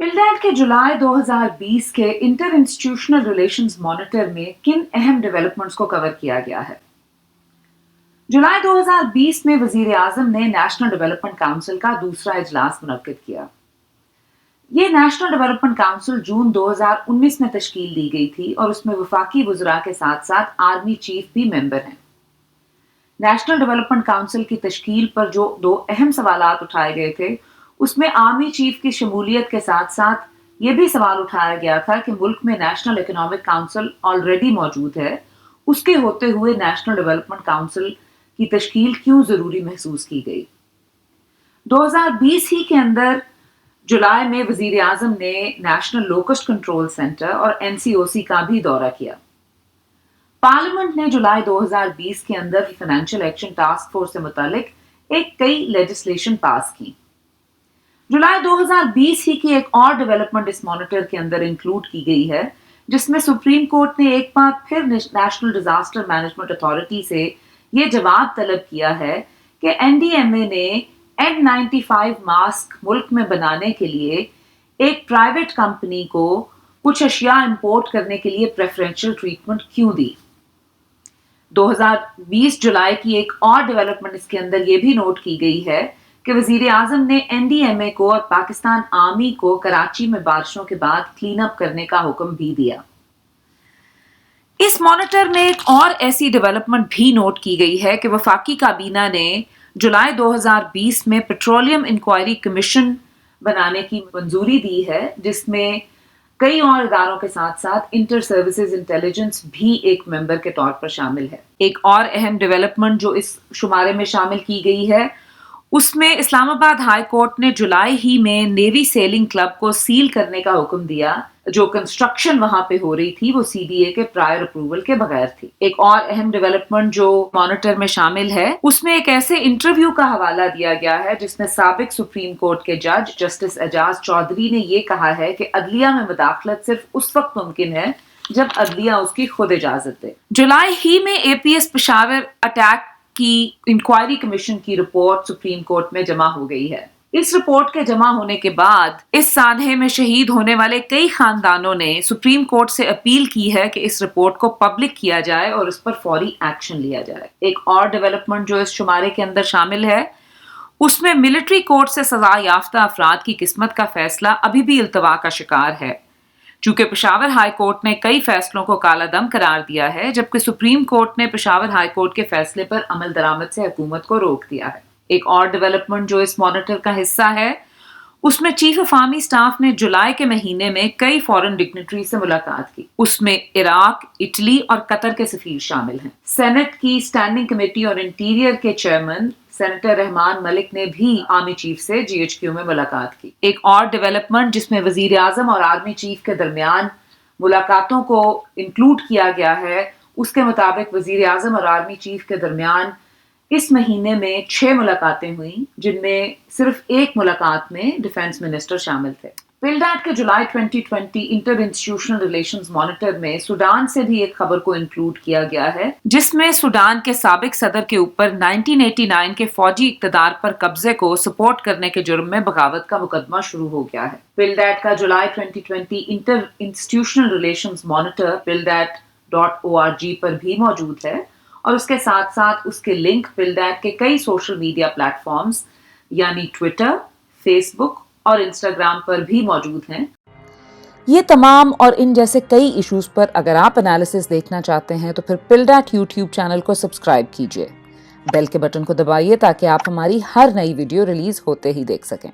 पिलडैट के जुलाई 2020 के inter institutional relations monitor में किन अहम डेवलपमेंट्स को कवर किया गया है? जुलाई 2020 में वजीर आजम ने नेशनल डेवलपमेंट काउंसिल का दूसरा इजलास मुनक्किद किया। ये नेशनल डेवलपमेंट काउंसिल जून 2019 में तश्कील दी गई थी और उसमें वफाकी वज़रा के साथ साथ आर्मी चीफ भी मेंबर हैं। नेशनल डेवलपमेंट काउंसिल की तश्कील पर जो दो अहम सवालात उठाए गए थे, उसमें आर्मी चीफ की शमूलियत के साथ साथ ये भी सवाल उठाया गया था कि मुल्क में नेशनल इकोनॉमिक काउंसिल ऑलरेडी मौजूद है, उसके होते हुए नेशनल डेवलपमेंट काउंसिल की तश्कील क्यों जरूरी महसूस की गई। 2020 ही के अंदर जुलाई में वजीर आजम ने नेशनल लोकस्ट कंट्रोल सेंटर और NCOC का भी दौरा किया। पार्लियामेंट ने जुलाई 2020 के अंदर फाइनेंशियल एक्शन टास्क फोर्स से मुतालिक कई लेजिस्लेशन पास की। जुलाई 2020 ही की एक और डेवलपमेंट इस मॉनिटर के अंदर इंक्लूड की गई है, जिसमें सुप्रीम कोर्ट ने एक बार फिर नेशनल डिजास्टर मैनेजमेंट अथॉरिटी से ये जवाब तलब किया है कि NDMA ने N95 मास्क मुल्क में बनाने के लिए एक प्राइवेट कंपनी को कुछ अशिया इंपोर्ट करने के लिए प्रेफरेंशियल ट्रीटमेंट क्यों दी। 2020 जुलाई की एक और डेवलपमेंट इसके अंदर ये भी नोट की गई है कि वजीर आजम ने NDMA को और पाकिस्तान आर्मी को कराची में बारिशों के बाद क्लीन अप करने का हुक्म भी दिया। इस मॉनिटर में एक और ऐसी डेवलपमेंट भी नोट की गई है कि वफाकी काबीना ने जुलाई 2020 में पेट्रोलियम इंक्वायरी कमीशन बनाने की मंजूरी दी है, जिसमें कई और इदारों के साथ साथ इंटर सर्विसेज इंटेलिजेंस भी एक मेंबर के तौर पर शामिल है। एक और अहम डेवलपमेंट जो इस शुमारे में शामिल की गई है, उसमें इस्लामाबाद हाई कोर्ट ने जुलाई ही में नेवी सेलिंग क्लब को सील करने का हुक्म दिया। जो कंस्ट्रक्शन वहां पे हो रही थी वो CDA के प्रायर अप्रूवल के बगैर थी। एक और अहम डेवलपमेंट जो मॉनिटर में शामिल है, उसमें एक ऐसे इंटरव्यू का हवाला दिया गया है जिसमें साबिक सुप्रीम कोर्ट के जज जस्टिस एजाज चौधरी ने ये कहा है कि अदलिया में मुदाखलत सिर्फ उस वक्त मुमकिन है जब अदलिया उसकी खुद इजाजत दे। जुलाई ही में APS पेशावर अटैक की इंक्वायरी कमीशन की रिपोर्ट सुप्रीम कोर्ट में जमा हो गई है। इस रिपोर्ट के जमा होने के बाद इस सानहे में शहीद होने वाले कई खानदानों ने सुप्रीम कोर्ट से अपील की है कि इस रिपोर्ट को पब्लिक किया जाए और इस पर फौरी एक्शन लिया जाए। एक और डेवलपमेंट जो इस शुमारे के अंदर शामिल है, उसमें मिलिट्री कोर्ट से सजा याफ्ता अफराद की किस्मत का फैसला अभी भी इल्तवा का शिकार है। चूंकि पेशावर हाई कोर्ट ने कई फैसलों को काला दम करार दिया है, जबकि सुप्रीम कोर्ट ने पेशावर हाई कोर्ट के फैसले पर अमल दरामद से हुकूमत को रोक दिया है। एक और डेवलपमेंट जो इस मॉनिटर का हिस्सा है, उसमें चीफ ऑफ आर्मी स्टाफ ने जुलाई के महीने में कई फॉरेन डिग्निटरी से मुलाकात की। उसमें इराक, इटली और कतर के सफीर शामिल हैं। सेनेट की स्टैंडिंग कमेटी और इंटीरियर के चेयरमैन सेनेटर रहमान मलिक ने भी आर्मी चीफ से GHQ में मुलाकात की। एक और डेवलपमेंट जिसमें वजीर आजम और आर्मी चीफ के दरमियान मुलाकातों को इंक्लूड किया गया है, उसके मुताबिक वजीर आजम और आर्मी चीफ के दरमियान इस महीने में 6 मुलाकातें हुई, जिनमें सिर्फ एक मुलाकात में डिफेंस मिनिस्टर शामिल थे। पिलडैट के जुलाई 2020 इंटर इंस्टीट्यूशनल रिलेशंस मॉनिटर में सूडान से भी एक खबर को इंक्लूड किया गया है, जिसमें सूडान के साबिक सदर के ऊपर 1989 के फौजी इक्तदार पर कब्जे को सपोर्ट करने के जुर्म में बगावत का मुकदमा शुरू हो गया है। पिलडैट का जुलाई 2020 inter institutional relations monitor PILDAT.org पर भी मौजूद है और उसके साथ साथ उसके लिंक पिलडैट के कई सोशल मीडिया प्लेटफॉर्म्स यानी ट्विटर, फेसबुक और इंस्टाग्राम पर भी मौजूद हैं। ये तमाम और इन जैसे कई इश्यूज पर अगर आप एनालिसिस देखना चाहते हैं तो फिर पिलडैट यूट्यूब चैनल को सब्सक्राइब कीजिए। बेल के बटन को दबाइए ताकि आप हमारी हर नई वीडियो रिलीज होते ही देख सकें।